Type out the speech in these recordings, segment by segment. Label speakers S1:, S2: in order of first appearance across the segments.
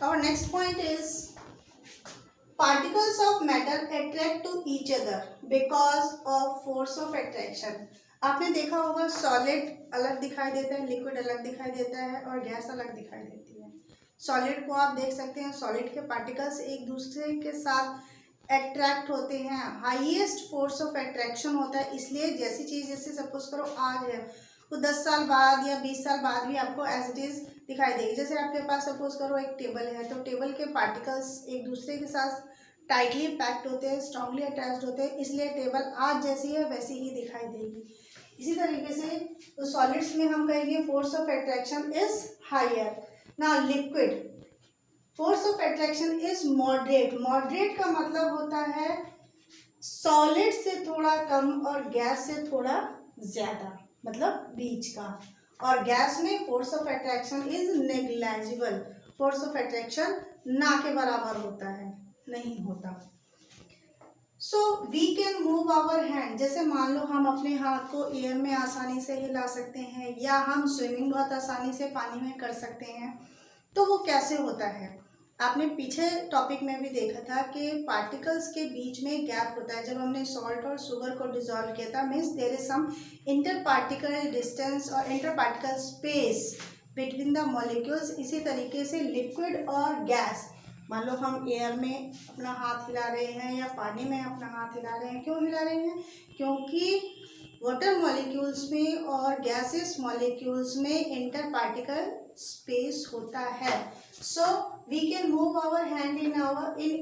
S1: Our next point is particles of matter attract to each other because of force of attraction. आपने देखा होगा solid अलग दिखाई देता है, लिक्विड अलग दिखाई देता है और गैस अलग दिखाई देती है। सॉलिड को आप देख सकते हैं, सॉलिड के पार्टिकल्स एक दूसरे के साथ अट्रैक्ट होते हैं, हाईएस्ट फोर्स ऑफ अट्रैक्शन होता है। इसलिए जैसी चीज़, जैसे सपोज करो आज है, वो 10 साल बाद या 20 साल बाद भी आपको एज इट इज़ दिखाई देगी। जैसे आपके पास सपोज करो एक टेबल है, तो टेबल के पार्टिकल्स एक दूसरे के साथ टाइटली पैक्ड होते हैं, स्ट्रांगली अटैच्ड होते हैं, इसलिए टेबल आज जैसी है वैसी ही दिखाई देगी। इसी तरीके से तो सॉलिड्स में हम कहेंगे force of attraction is higher. Now liquid, force of attraction is moderate. Moderate का मतलब होता है सॉलिड से थोड़ा कम और गैस से थोड़ा ज़्यादा, मतलब बीच का। और गैस में force of attraction is negligible, force of attraction ना के बराबर होता है, नहीं होता। So we can move our hand, जैसे मान लो हम अपने हाथ को एयर में आसानी से हिला सकते हैं, या हम स्विमिंग बहुत आसानी से पानी में कर सकते हैं। तो वो कैसे होता है? आपने पीछे टॉपिक में भी देखा था कि पार्टिकल्स के बीच में गैप होता है। जब हमने सॉल्ट और शुगर को डिसॉल्व किया था, means there is some inter particle distance और inter particle space between the molecules. इसी तरीके से लिक्विड और गैस, मान लो हम एयर में अपना हाथ हिला रहे हैं या पानी में अपना हाथ हिला रहे हैं। क्यों हिला रहे हैं? क्योंकि वाटर मॉलिक्यूल्स में और गैसेस मॉलिक्यूल्स में इंटर पार्टिकल स्पेस होता है। So we can move our hand in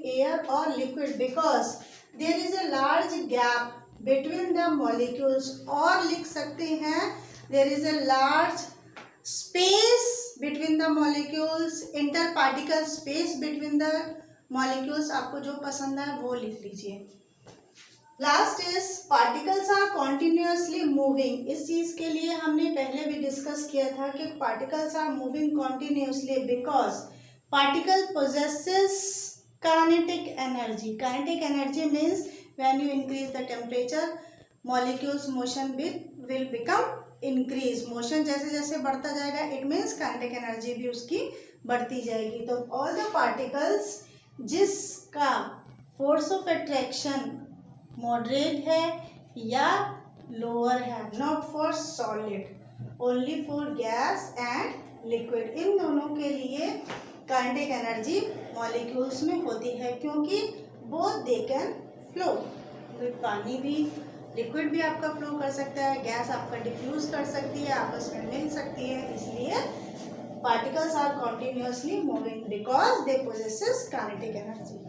S1: air और liquid because there is a large gap between the molecules, और लिख सकते हैं there is a large space between the molecules, inter particle space between the molecules. आपको जो पसंद है वो लिख लीजिए। Last is particles are continuously moving. इस चीज़ के लिए हमने पहले भी डिस्कस किया था कि particles are moving continuously because particle possesses kinetic energy. Kinetic energy means when you increase the temperature molecules motion will become increase. Motion जैसे जैसे बढ़ता जाएगा, इट मीन्स काइनेटिक एनर्जी भी उसकी बढ़ती जाएगी। तो ऑल द पार्टिकल्स जिसका फोर्स ऑफ अट्रैक्शन मॉडरेट है या लोअर है, not for solid, only for gas and liquid, इन दोनों के लिए काइनेटिक एनर्जी मॉलिक्यूल्स में होती है, क्योंकि बोथ दे कैन फ्लो। पानी भी, लिक्विड भी आपका फ्लो कर सकता है, गैस आपका डिफ्यूज कर सकती है, आपस में मिल सकती है। इसलिए particles are continuously moving because they possesses kinetic energy.